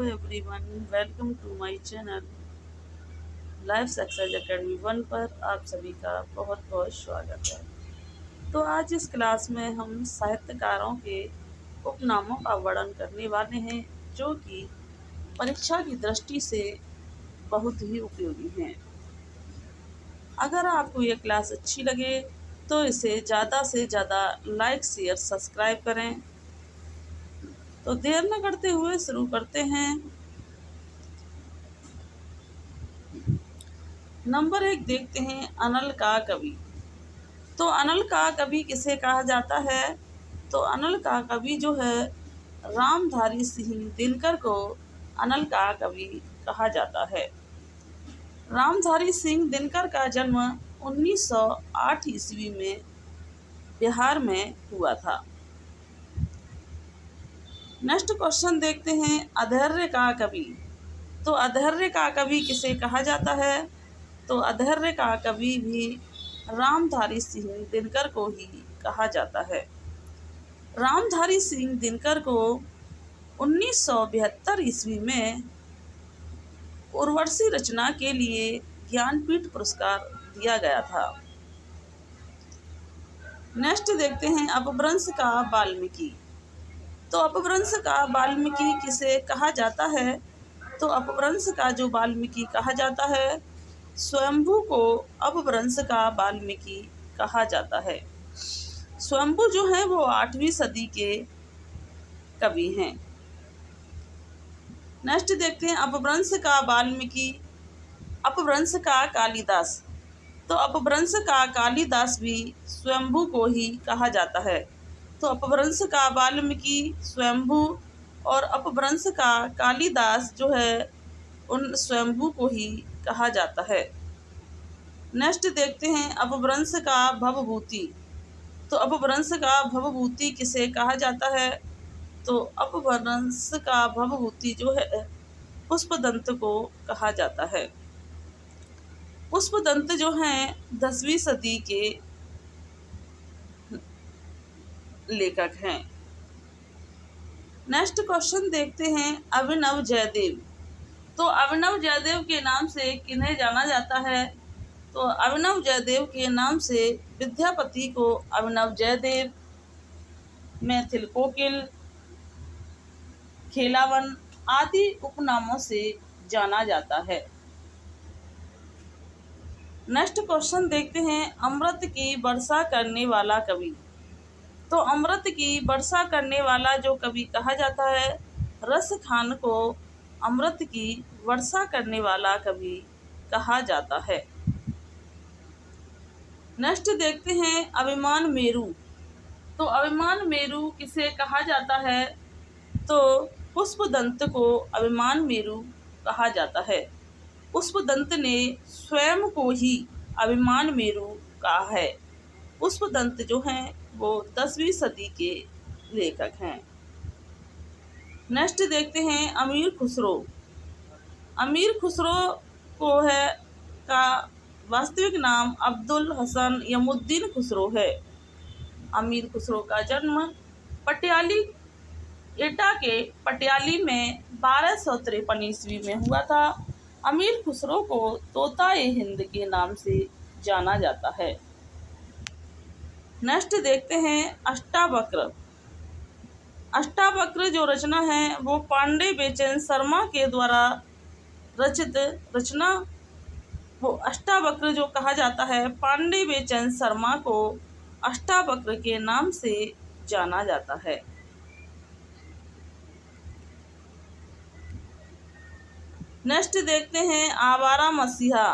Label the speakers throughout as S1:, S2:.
S1: Everyone, welcome to my channel life success academy 1 पर आप सभी का बहुत बहुत स्वागत है। तो आज इस क्लास में हम साहित्यकारों के उपनामों का वर्णन करने वाले हैं, जो कि परीक्षा की दृष्टि से बहुत ही उपयोगी हैं। अगर आपको ये क्लास अच्छी लगे तो इसे ज़्यादा से ज़्यादा लाइक, शेयर, सब्सक्राइब करें। तो देर न करते हुए शुरू करते हैं। नंबर 1 देखते हैं, अनल का कवि। तो अनल का कवि किसे कहा जाता है? तो अनल का कवि जो है रामधारी सिंह दिनकर को अनल का कवि कहा जाता है। रामधारी सिंह दिनकर का जन्म 1908 ईस्वी में बिहार में हुआ था। नेक्स्ट क्वेश्चन देखते हैं, अधैर्य का कवि। तो अधैर्य का कवि किसे कहा जाता है? तो अधैर्य का कवि भी रामधारी सिंह दिनकर को ही कहा जाता है। रामधारी सिंह दिनकर को 1972 ईस्वी में उर्वशी रचना के लिए ज्ञानपीठ पुरस्कार दिया गया था। नेक्स्ट देखते हैं, अपभ्रंश का वाल्मीकि। तो अपभ्रंश का वाल्मीकि किसे कहा जाता है? तो अपभ्रंश का जो वाल्मीकि कहा जाता है, स्वयंभू को अपभ्रंश का वाल्मीकि कहा जाता है। स्वयंभू जो है वो 8वीं सदी के कवि हैं। नेक्स्ट देखते हैं, अपभ्रंश का वाल्मीकि, अपभ्रंश का कालिदास। तो अपभ्रंश का कालिदास भी स्वयंभू को ही कहा जाता है। तो अपभ्रंश का वाल्मीकि, स्वयंभू और अपभ्रंश का कालिदास जो है उन स्वयंभू को ही कहा जाता है। नेक्स्ट देखते हैं, अपभ्रंश का भवभूति। तो अपभ्रंश का भवभूति किसे कहा जाता है? तो अपभ्रंश का भवभूति जो है पुष्पदंत को कहा जाता है। पुष्पदंत जो हैं 10वीं सदी के लेखक हैं। नेक्स्ट क्वेश्चन देखते हैं, अभिनव जयदेव। तो अभिनव जयदेव के नाम से किन्हें जाना जाता है? तो अभिनव जयदेव के नाम से विद्यापति को अभिनव जयदेव, मैथिल कोकिल, खेलावन आदि उपनामों से जाना जाता है। नेक्स्ट क्वेश्चन देखते हैं, अमृत की वर्षा करने वाला कवि। तो अमृत की वर्षा करने वाला जो कवि कहा जाता है, रस खान को अमृत की वर्षा करने वाला कवि कहा जाता है। नेक्स्ट देखते हैं, अभिमान मेरु। तो अभिमान मेरु किसे कहा जाता है? तो पुष्पदंत को अभिमान मेरु कहा जाता है। पुष्पदंत ने स्वयं को ही अभिमान मेरु कहा है। पुष्पदंत जो हैं वो 10वीं सदी के लेखक हैं। नेक्स्ट देखते हैं, अमीर खुसरो। अमीर खुसरो को है का वास्तविक नाम अब्दुल हसन यमुद्दीन खुसरो है। अमीर खुसरो का जन्म पटियाली, एटा के पटियाली में 1253 ईस्वी में हुआ था। अमीर खुसरो को तोता-ए-हिंद के नाम से जाना जाता है। नेक्स्ट देखते हैं, अष्टावक्र। अष्टावक्र जो रचना है वो पांडे बेचैन शर्मा के द्वारा रचित रचना, वो अष्टावक्र जो कहा जाता है, पांडे बेचैन शर्मा को अष्टावक्र के नाम से जाना जाता है। नेक्स्ट देखते हैं, आवारा मसीहा।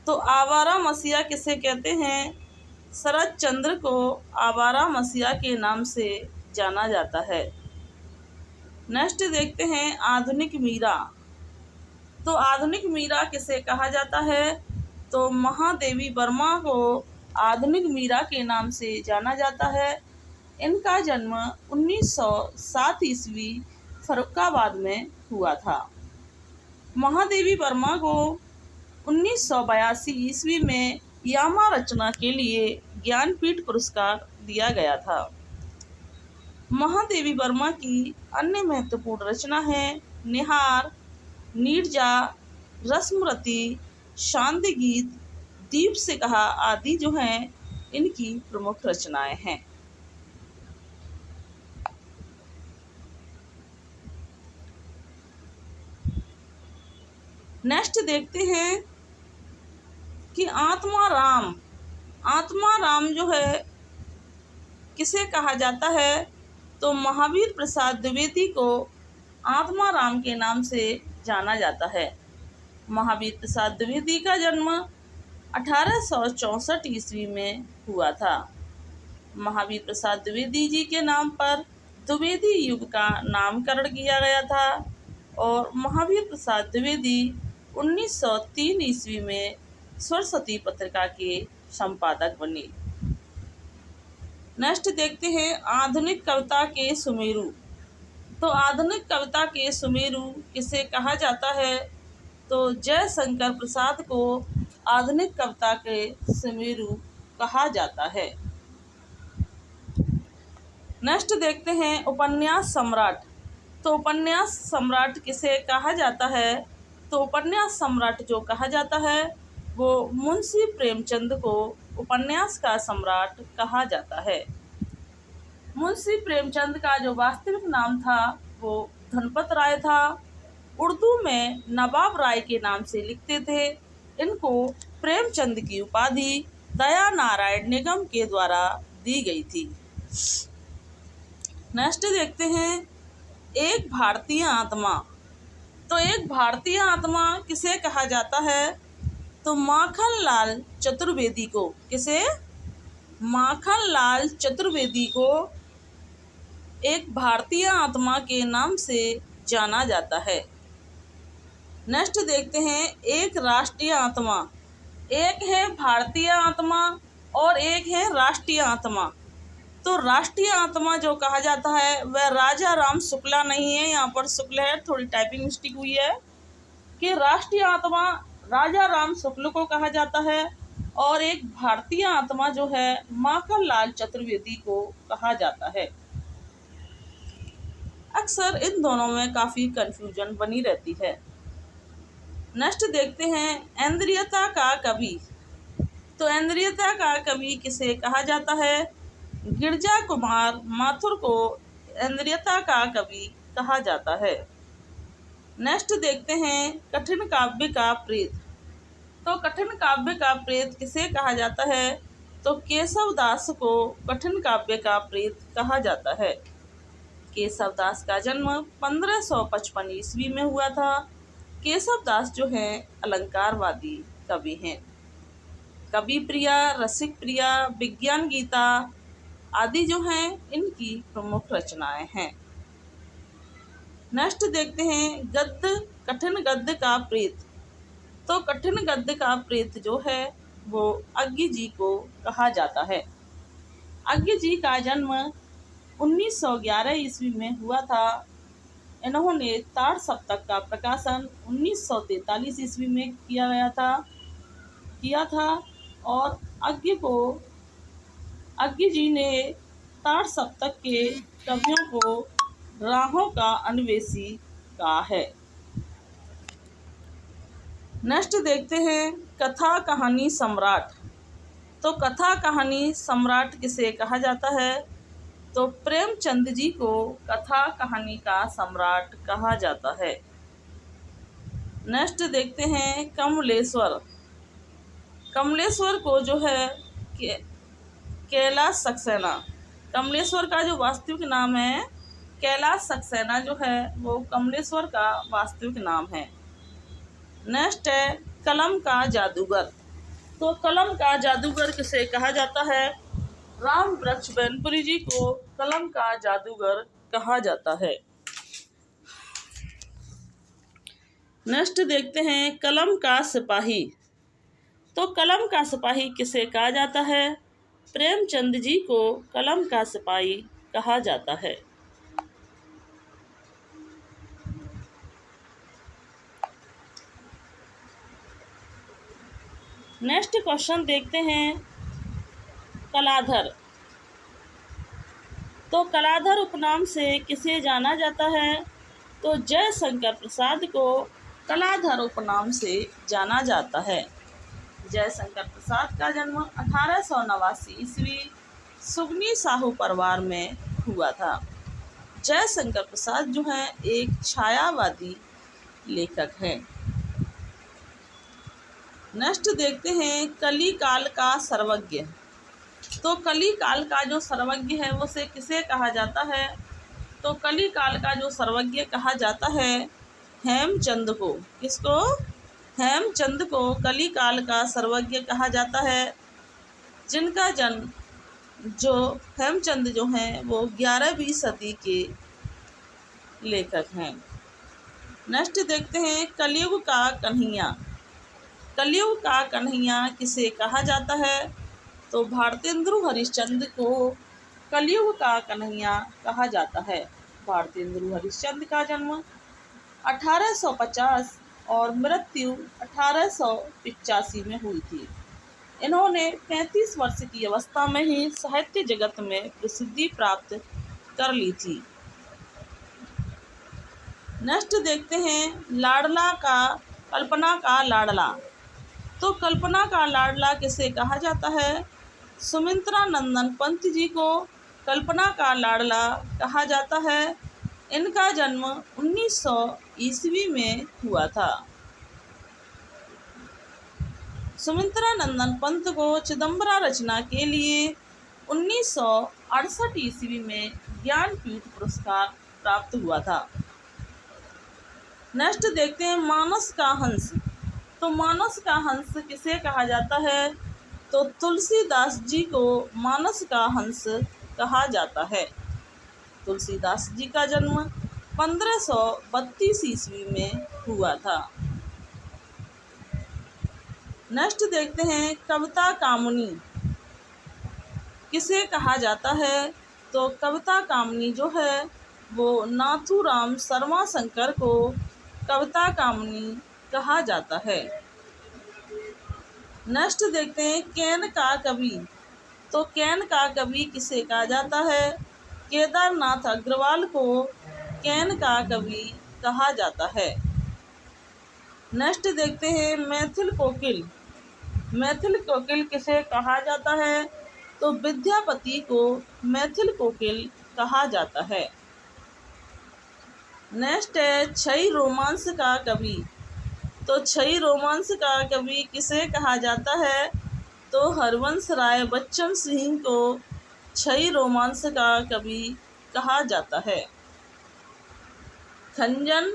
S1: तो आवारा मसीहा किसे कहते हैं? शरद चंद्र को आवारा मसीहा के नाम से जाना जाता है। नेक्स्ट देखते हैं, आधुनिक मीरा। तो आधुनिक मीरा किसे कहा जाता है? तो महादेवी वर्मा को आधुनिक मीरा के नाम से जाना जाता है। इनका जन्म 1907 ईस्वी फर्रुखाबाद में हुआ था। महादेवी वर्मा को 1982 ईस्वी में यामा रचना के लिए ज्ञानपीठ पुरस्कार दिया गया था। महादेवी वर्मा की अन्य महत्वपूर्ण रचना है निहार, नीरजा, रस्मरती, शांति गीत, दीप से कहा आदि जो हैं इनकी प्रमुख रचनाएं हैं। नेक्स्ट देखते हैं कि आत्मा राम जो है किसे कहा जाता है, तो महावीर प्रसाद द्विवेदी को आत्मा राम के नाम से जाना जाता है। महावीर प्रसाद द्विवेदी का जन्म 1864 ईस्वी में हुआ था। महावीर प्रसाद द्विवेदी जी के नाम पर द्विवेदी युग का नामकरण किया गया था और महावीर प्रसाद द्विवेदी 1903 ईस्वी में सरस्वती पत्रिका के संपादक बने। नेक्स्ट देखते हैं आधुनिक कविता के सुमेरु। तो आधुनिक कविता के सुमेरु किसे कहा जाता है, तो जयशंकर प्रसाद को आधुनिक कविता के सुमेरु कहा जाता है। नेक्स्ट देखते हैं उपन्यास सम्राट। तो उपन्यास सम्राट किसे कहा जाता है, तो उपन्यास सम्राट जो कहा जाता है वो मुंशी प्रेमचंद को उपन्यास का सम्राट कहा जाता है। मुंशी प्रेमचंद का जो वास्तविक नाम था वो धनपत राय था। उर्दू में नवाब राय के नाम से लिखते थे। इनको प्रेमचंद की उपाधि दया नारायण निगम के द्वारा दी गई थी। नेक्स्ट देखते हैं एक भारतीय आत्मा। तो एक भारतीय आत्मा किसे कहा जाता है, तो माखनलाल चतुर्वेदी को। किसे? माखनलाल चतुर्वेदी को एक भारतीय आत्मा के नाम से जाना जाता है। नेक्स्ट देखते हैं एक राष्ट्रीय आत्मा। एक है भारतीय आत्मा और एक है राष्ट्रीय आत्मा। तो राष्ट्रीय आत्मा जो कहा जाता है वह राजा राम शुक्ला नहीं है, यहाँ पर शुक्ल है, थोड़ी टाइपिंग मिस्टेक हुई है, कि राष्ट्रीय आत्मा राजा राम शुक्ल को कहा जाता है और एक भारतीय आत्मा जो है माखनलाल चतुर्वेदी को कहा जाता है। अक्सर इन दोनों में काफ़ी कंफ्यूजन बनी रहती है। नेक्स्ट देखते हैं इंद्रियता का कवि। तो इंद्रियता का कवि किसे कहा जाता है, गिरजा कुमार माथुर को इंद्रियता का कवि कहा जाता है। नेक्स्ट देखते हैं कठिन काव्य का प्रेत। तो कठिन काव्य का प्रेत किसे कहा जाता है, तो केशव दास को कठिन काव्य का प्रेत कहा जाता है। केशव दास का जन्म 1555 ईस्वी में हुआ था। केशव दास जो हैं अलंकारवादी कवि हैं। कवि प्रिया, रसिक प्रिया, विज्ञान गीता आदि जो हैं इनकी प्रमुख रचनाएं हैं। नेक्स्ट देखते हैं गद्य, कठिन गद्य का प्रेत। तो कठिन गद्य का प्रेत जो है वो अज्ञ जी को कहा जाता है। अज्ञ जी का जन्म 1911 ईस्वी में हुआ था। इन्होंने ताड़ सप्तक का प्रकाशन 1943 ईस्वी में किया था और अज्ञ जी ने ताड़ सप्तक के कवियों को राहों का अन्वेषी कहा है। नेक्स्ट देखते हैं कथा कहानी सम्राट। तो कथा कहानी सम्राट किसे कहा जाता है, तो प्रेमचंद जी को कथा कहानी का सम्राट कहा जाता है। नेक्स्ट देखते हैं कमलेश्वर। कमलेश्वर को जो है कैलाश सक्सेना। कमलेश्वर का जो वास्तविक नाम है कैलाश सक्सेना जो है वो कमलेश्वर का वास्तविक नाम है। नेक्स्ट है कलम का जादूगर। तो कलम का जादूगर किसे कहा जाता है, राम वृक्ष बैनपुरी जी को कलम का जादूगर कहा जाता है। नेक्स्ट देखते हैं कलम का सिपाही। तो कलम का सिपाही किसे कहा जाता है, प्रेमचंद जी को कलम का सिपाही कहा जाता है। नेक्स्ट क्वेश्चन देखते हैं कलाधर। तो कलाधर उपनाम से किसे जाना जाता है, तो जयशंकर प्रसाद को कलाधर उपनाम से जाना जाता है। जयशंकर प्रसाद का जन्म 1889 ईस्वी सुगनी साहू परिवार में हुआ था। जयशंकर प्रसाद जो हैं एक छायावादी लेखक हैं। नेक्स्ट देखते हैं कली काल का सर्वज्ञ। तो कली काल का जो सर्वज्ञ है वो से किसे कहा जाता है? तो कली काल का जो सर्वज्ञ कहा जाता है हेमचंद को। किसको? हेमचंद को कली काल का सर्वज्ञ कहा जाता है, जिनका जन्म जो हेमचंद जो हैं वो 11वीं सदी के लेखक हैं। नेक्स्ट देखते हैं कलयुग का कन्हैया। कलयुग का कन्हैया किसे कहा जाता है? तो भारतेंदु हरिश्चंद्र को कलयुग का कन्हैया कहा जाता है। भारतेंदु हरिश्चंद्र का जन्म 1850 और मृत्यु 1885 में हुई थी। इन्होंने 35 वर्ष की अवस्था में ही साहित्य जगत में प्रसिद्धि प्राप्त कर ली थी। नेक्स्ट देखते हैं लाडला का कल्पना का लाडला। तो कल्पना का लाडला किसे कहा जाता है? सुमित्रा नंदन पंत जी को कल्पना का लाडला कहा जाता है। इनका जन्म 1900 ईस्वी में हुआ था। सुमित्रा नंदन पंत को चिदम्बरा रचना के लिए 1968 ईस्वी में ज्ञानपीठ पुरस्कार प्राप्त हुआ था। नेक्स्ट देखते हैं मानस का हंस। तो मानस का हंस किसे कहा जाता है? तो तुलसीदास जी को मानस का हंस कहा जाता है। तुलसीदास जी का जन्म 1532 ईस्वी में हुआ था। नेक्स्ट देखते हैं कविता कामनी किसे कहा जाता है? तो कविता कामनी जो है वो नाथूराम शर्मा शंकर को कविता कामनी कहा जाता है। नेक्स्ट देखते हैं कैन का कवि। तो कैन का कवि किसे कहा जाता है? केदारनाथ अग्रवाल को कैन का कवि कहा जाता है। नेक्स्ट देखते हैं मैथिल कोकिल। मैथिल कोकिल किसे कहा जाता है? तो विद्यापति को मैथिल कोकिल कहा जाता है। नेक्स्ट है छई रोमांस का कवि। तो छई रोमांस का कवि किसे कहा जाता है? तो हरवंश राय बच्चन सिंह को छई रोमांस का कवि कहा जाता है। खंजन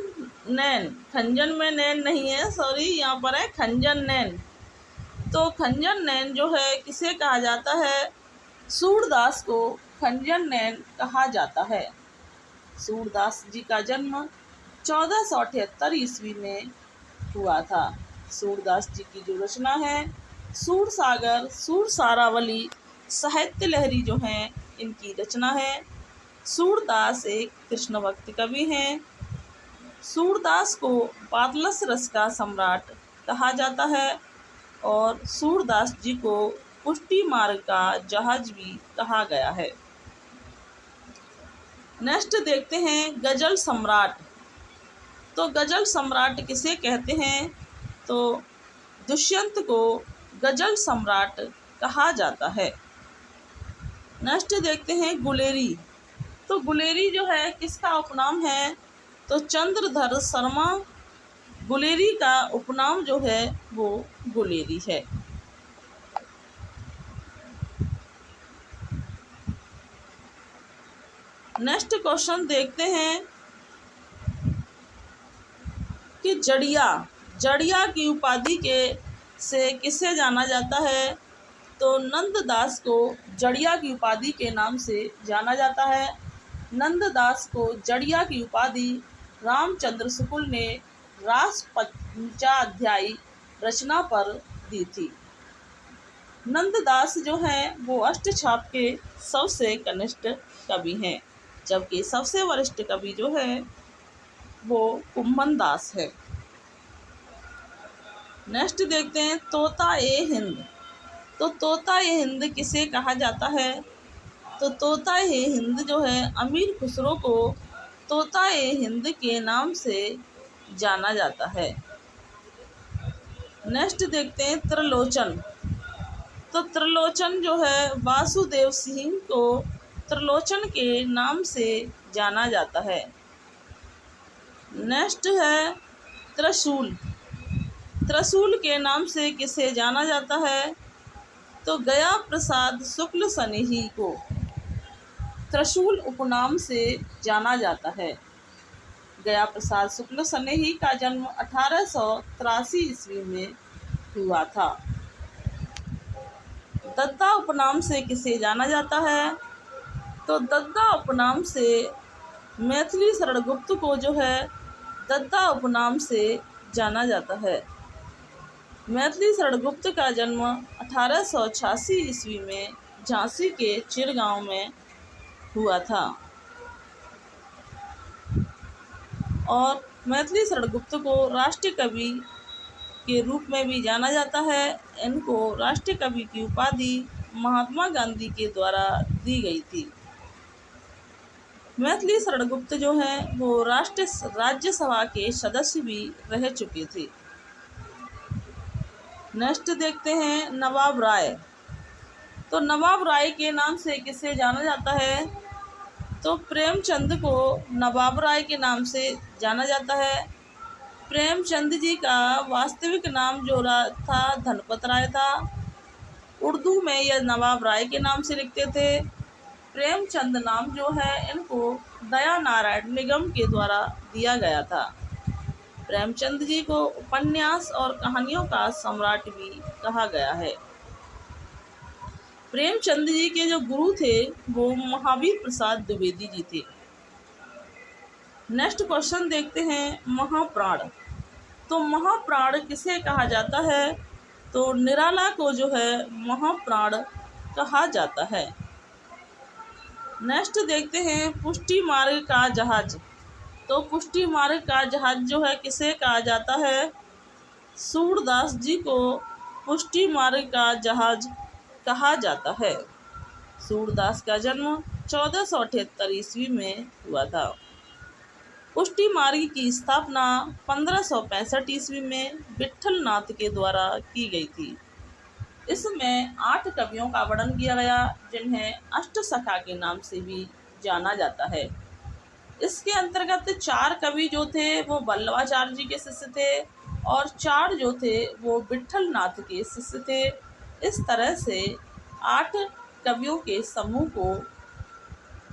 S1: नैन, खंजन में नैन नहीं है, सॉरी, यहाँ पर है खंजन नैन। तो खंजन नैन जो है किसे कहा जाता है? सूरदास को खंजन नैन कहा जाता है। सूरदास जी का जन्म 1478 ईस्वी में हुआ था। सूरदास जी की जो रचना है सूरसागर, सूरसारावली, साहित्य लहरी जो हैं इनकी रचना है। सूरदास एक कृष्ण भक्त कवि हैं। सूरदास को पातलस रस का सम्राट कहा जाता है और सूरदास जी को पुष्टि मार्ग का जहाज भी कहा गया है। नेक्स्ट देखते हैं गजल सम्राट। तो गजल सम्राट किसे कहते हैं? तो दुष्यंत को गजल सम्राट कहा जाता है। नेक्स्ट देखते हैं गुलेरी। तो गुलेरी जो है किसका उपनाम है? तो चंद्रधर शर्मा गुलेरी का उपनाम जो है वो गुलेरी है। नेक्स्ट क्वेश्चन देखते हैं कि जड़िया की उपाधि के से किसे जाना जाता है? तो नंददास को जड़िया की उपाधि के नाम से जाना जाता है। नंददास को जड़िया की उपाधि रामचंद्र शुक्ल ने रास पंचाध्यायी रचना पर दी थी। नंददास जो हैं वो अष्टछाप के सबसे कनिष्ठ कवि हैं, जबकि सबसे वरिष्ठ कवि जो है वो कुम्भन दास है। नेक्स्ट देखते हैं तोता ए हिंद। तो तोता ए हिंद किसे कहा जाता है? तो तोता ए हिंद जो है अमीर खुसरो को तोताए हिंद के नाम से जाना जाता है। नेक्स्ट देखते हैं त्रिलोचन। तो त्रिलोचन जो है वासुदेव सिंह को त्रिलोचन के नाम से जाना जाता है। नेक्स्ट है त्रिशूल। त्रिशूल के नाम से किसे जाना जाता है? तो गया प्रसाद शुक्ल सनेही को त्रिशूल उपनाम से जाना जाता है। गया प्रसाद शुक्ल सनेही का जन्म 1883 ईस्वी में हुआ था। दद्दा उपनाम से किसे जाना जाता है? तो दद्दा उपनाम से मैथिली शरण गुप्त को जो है दद्दा उपनाम से जाना जाता है। मैथिली शरण गुप्त का जन्म 1886 ईस्वी में झांसी के चिड़गांव में हुआ था और मैथिली शरण गुप्त को राष्ट्रीय कवि के रूप में भी जाना जाता है। इनको राष्ट्रीय कवि की उपाधि महात्मा गांधी के द्वारा दी गई थी। मैथिली शरण गुप्त जो है वो राज्यसभा के सदस्य भी रह चुके थे। नेक्स्ट देखते हैं नवाब राय। तो नवाब राय के नाम से किसे जाना जाता है? तो प्रेमचंद को नवाब राय के नाम से जाना जाता है। प्रेमचंद जी का वास्तविक नाम जो था धनपत राय था। उर्दू में यह नवाब राय के नाम से लिखते थे। प्रेमचंद नाम जो है इनको दया नारायण निगम के द्वारा दिया गया था। प्रेमचंद जी को उपन्यास और कहानियों का सम्राट भी कहा गया है। प्रेमचंद जी के जो गुरु थे वो महावीर प्रसाद द्विवेदी जी थे। नेक्स्ट क्वेश्चन देखते हैं महाप्राण। तो महाप्राण किसे कहा जाता है? तो निराला को जो है महाप्राण कहा जाता है। नेक्स्ट देखते हैं पुष्टि मार्ग का जहाज। तो पुष्टि मार्ग का जहाज जो है किसे कहा जाता है? सूरदास जी को पुष्टि मार्ग का जहाज कहा जाता है। सूरदास का जन्म 1478 ईस्वी में हुआ था। पुष्टि मार्ग की स्थापना 1565 ईस्वी में विट्ठल नाथ के द्वारा की गई थी। इसमें 8 कवियों का वर्णन किया गया जिन्हें अष्टसखा के नाम से भी जाना जाता है। इसके अंतर्गत 4 कवि जो थे वो वल्लभाचार्य जी के शिष्य थे और 4 जो थे वो विट्ठल नाथ के शिष्य थे। इस तरह से 8 कवियों के समूह को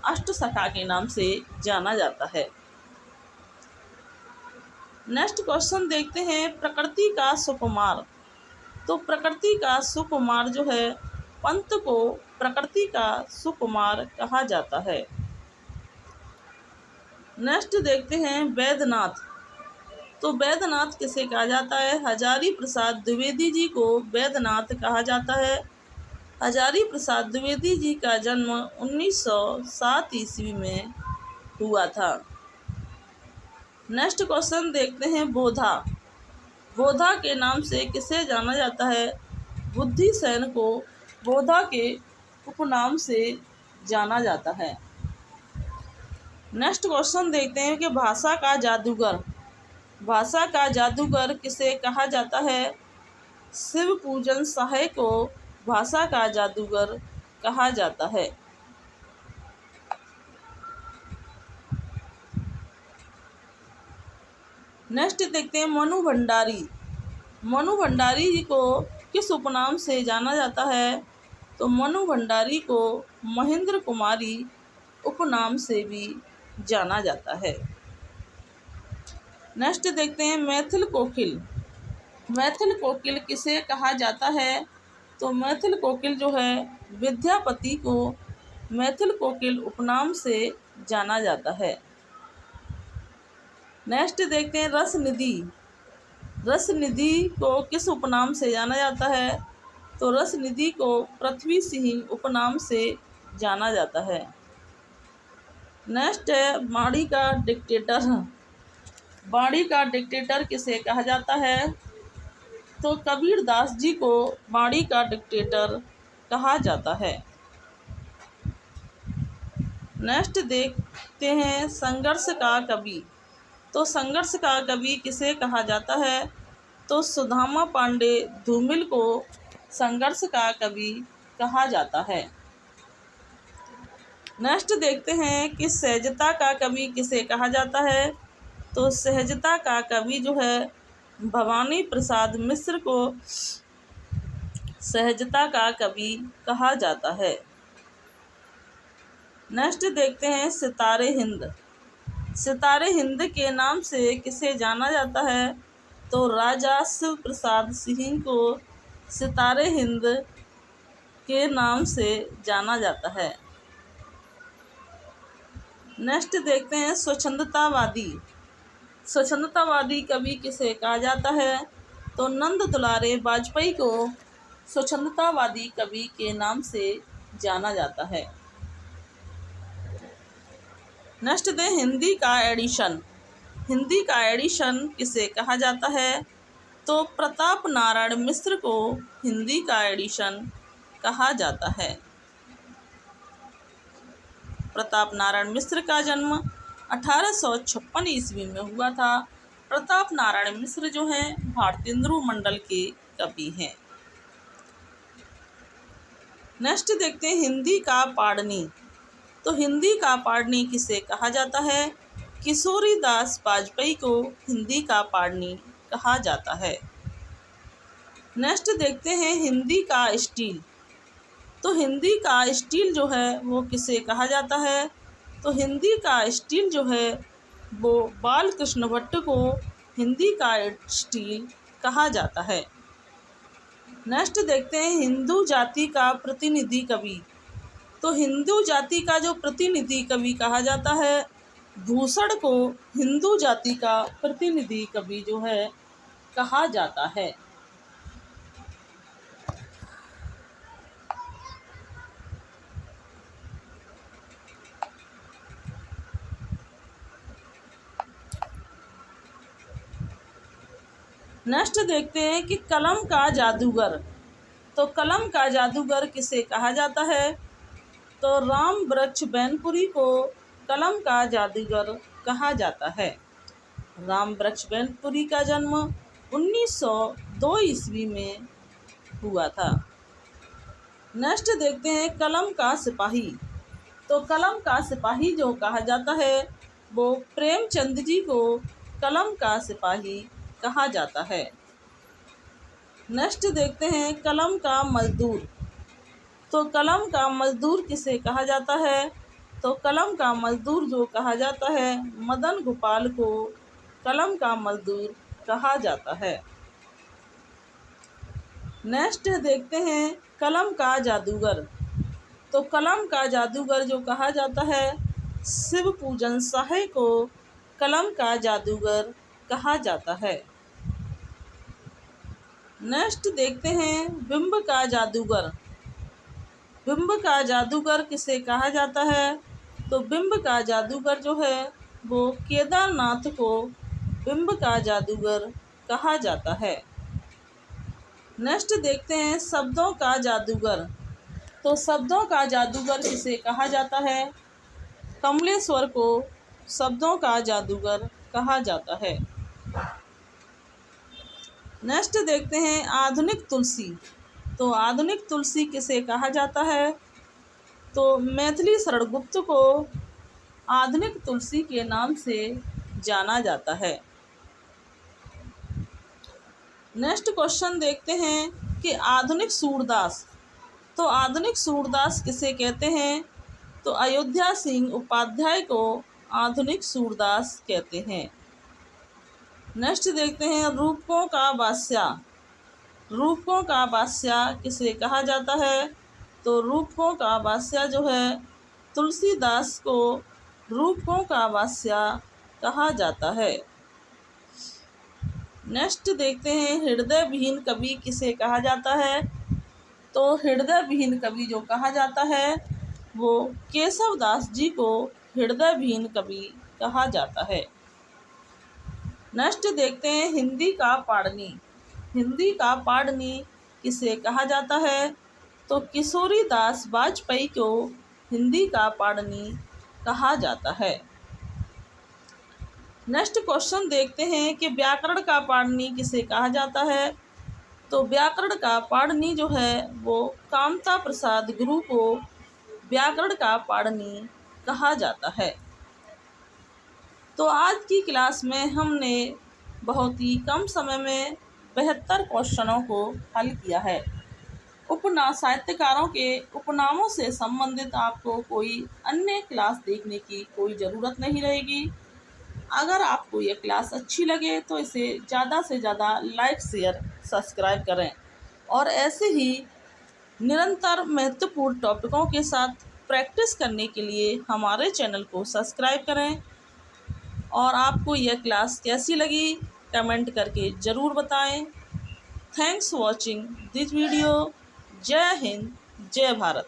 S1: अष्टसखा के नाम से जाना जाता है। नेक्स्ट क्वेश्चन देखते हैं प्रकृति का सुकुमार। तो प्रकृति का सुकुमार जो है पंत को प्रकृति का सुकुमार कहा जाता है। नेक्स्ट देखते हैं वैद्यनाथ। तो वैद्यनाथ किसे कहा जाता है? हजारी प्रसाद द्विवेदी जी को वैद्यनाथ कहा जाता है। हजारी प्रसाद द्विवेदी जी का जन्म 1907 ईस्वी में हुआ था। नेक्स्ट क्वेश्चन देखते हैं बोधा। बोधा के नाम से किसे जाना जाता है? बुद्धिसेन को बोधा के उपनाम से जाना जाता है। नेक्स्ट क्वेश्चन देखते हैं कि भाषा का जादूगर। भाषा का जादूगर किसे कहा जाता है? शिव पूजन सहाय को भाषा का जादूगर कहा जाता है। नेक्स्ट देखते हैं मनु भंडारी। मनु भंडारी जी को किस उपनाम से जाना जाता है? तो मनु भंडारी को महेंद्र कुमारी उपनाम से भी जाना जाता है। नेक्स्ट देखते हैं मैथिल कोकिल। मैथिल कोकिल किसे कहा जाता है? तो मैथिल कोकिल जो है विद्यापति को मैथिल कोकिल उपनाम से जाना जाता है। नेक्स्ट देखते हैं रसनिधि। रसनिधि को किस उपनाम से जाना जाता है? तो रसनिधि को पृथ्वी सिंह उपनाम से जाना जाता है। नेक्स्ट है बाड़ी का डिक्टेटर। बाड़ी का डिक्टेटर किसे कहा जाता है? तो कबीर दास जी को बाड़ी का डिक्टेटर कहा जाता है। नेक्स्ट देखते देखते हैं संघर्ष का कवि। तो संघर्ष का कवि किसे कहा जाता है? तो सुदामा पांडे धूमिल को संघर्ष का कवि कहा जाता है। नेक्स्ट देखते हैं कि सहजता का कवि किसे कहा जाता है? तो सहजता का कवि जो है भवानी प्रसाद मिश्र को सहजता का कवि कहा जाता है। नेक्स्ट देखते हैं सितारे हिंद। सितारे हिंद के नाम से किसे जाना जाता है? तो राजा शिव प्रसाद सिंह को सितारे हिंद के नाम से जाना जाता है। नेक्स्ट देखते हैं स्वच्छंदतावादी। स्वच्छंदतावादी कवि किसे कहा जाता है? तो नंद दुलारे वाजपेयी को स्वच्छंदतावादी कवि के नाम से जाना जाता है। नेक्स्ट दे हिंदी का एडिशन। हिंदी का एडिशन किसे कहा जाता है? तो प्रताप नारायण मिश्र को हिंदी का एडिशन कहा जाता है। प्रताप नारायण मिश्र का जन्म 1856 ईस्वी में हुआ था। प्रताप नारायण मिश्र जो हैं भारतेंदु मंडल के कवि हैं। नेक्स्ट देखते हैं हिंदी का पाणिनि। तो हिंदी का पाणिनि किसे कहा जाता है? किशोरी दास वाजपेयी को हिंदी का पाणिनि कहा जाता है। नेक्स्ट देखते हैं हिंदी का स्टील। तो हिंदी का स्टील जो है वो किसे कहा जाता है? तो हिंदी का स्टील जो है वो बालकृष्ण भट्ट को हिंदी का स्टील कहा जाता है। नेक्स्ट देखते हैं हिंदू जाति का प्रतिनिधि कवि। तो हिंदू जाति का जो प्रतिनिधि कवि कहा जाता है भूषण को हिंदू जाति का प्रतिनिधि कवि जो है कहा जाता है। नेक्स्ट देखते हैं कि कलम का जादूगर। तो कलम का जादूगर किसे कहा जाता है? तो राम वृक्ष बैनपुरी को कलम का जादूगर कहा जाता है। राम वृक्ष बैनपुरी का जन्म 1902 ईस्वी में हुआ था। नेक्स्ट देखते हैं कलम का सिपाही। तो कलम का सिपाही जो कहा जाता है वो प्रेमचंद जी को कलम का सिपाही कहा जाता है। नेक्स्ट देखते हैं कलम का मजदूर। तो कलम का मजदूर किसे कहा जाता है? तो कलम का मजदूर जो कहा जाता है मदन गोपाल को कलम का मजदूर कहा जाता है। नेक्स्ट देखते हैं कलम का जादूगर। तो कलम का जादूगर जो कहा जाता है शिव पूजन साहे को कलम का जादूगर कहा जाता है। नेक्स्ट देखते हैं बिंब का जादूगर। बिंब का जादूगर किसे कहा जाता है? तो बिंब का जादूगर जो है वो केदारनाथ को बिंब का जादूगर कहा जाता है। नेक्स्ट देखते हैं शब्दों का जादूगर। तो शब्दों का जादूगर किसे कहा जाता है? कमलेश्वर को शब्दों का जादूगर कहा जाता है। नेक्स्ट देखते हैं आधुनिक तुलसी। तो आधुनिक तुलसी किसे कहा जाता है? तो मैथिली शरण गुप्त को आधुनिक तुलसी के नाम से जाना जाता है। नेक्स्ट क्वेश्चन देखते हैं कि आधुनिक सूरदास। तो आधुनिक सूरदास किसे कहते हैं? तो अयोध्या सिंह उपाध्याय को आधुनिक सूरदास कहते हैं। नेक्स्ट देखते हैं रूपकों का बादशाह। रूपकों का बादशाह किसे कहा जाता है? तो रूपकों का बादशाह जो है तुलसीदास को रूपकों का बादशाह कहा जाता है। नेक्स्ट देखते हैं हृदय विहीन कवि किसे कहा जाता है? तो हृदय विहीन कवि जो कहा जाता है वो केशव दास जी को हृदय विहीन कवि कहा जाता है। नेक्स्ट देखते हैं हिंदी का पाणिनि। हिंदी का पाणिनि किसे कहा जाता है? तो किशोरी दास वाजपेयी को हिंदी का पाणिनि कहा जाता है। नेक्स्ट क्वेश्चन देखते हैं कि व्याकरण का पाणिनि किसे कहा जाता है। तो व्याकरण का पाणिनि जो है वो कामता प्रसाद गुरु को व्याकरण का पाणिनि कहा जाता है। तो आज की क्लास में हमने बहुत ही कम समय में 72 क्वेश्चनों को हल किया है। साहित्यकारों के उपनामों से संबंधित आपको कोई अन्य क्लास देखने की कोई ज़रूरत नहीं रहेगी। अगर आपको ये क्लास अच्छी लगे तो इसे ज़्यादा से ज़्यादा लाइक शेयर सब्सक्राइब करें और ऐसे ही निरंतर महत्वपूर्ण टॉपिकों के साथ प्रैक्टिस करने के लिए हमारे चैनल को सब्सक्राइब करें। और आपको यह क्लास कैसी लगी कमेंट करके ज़रूर बताएं। Thanks watching this video. जय हिंद, जय भारत।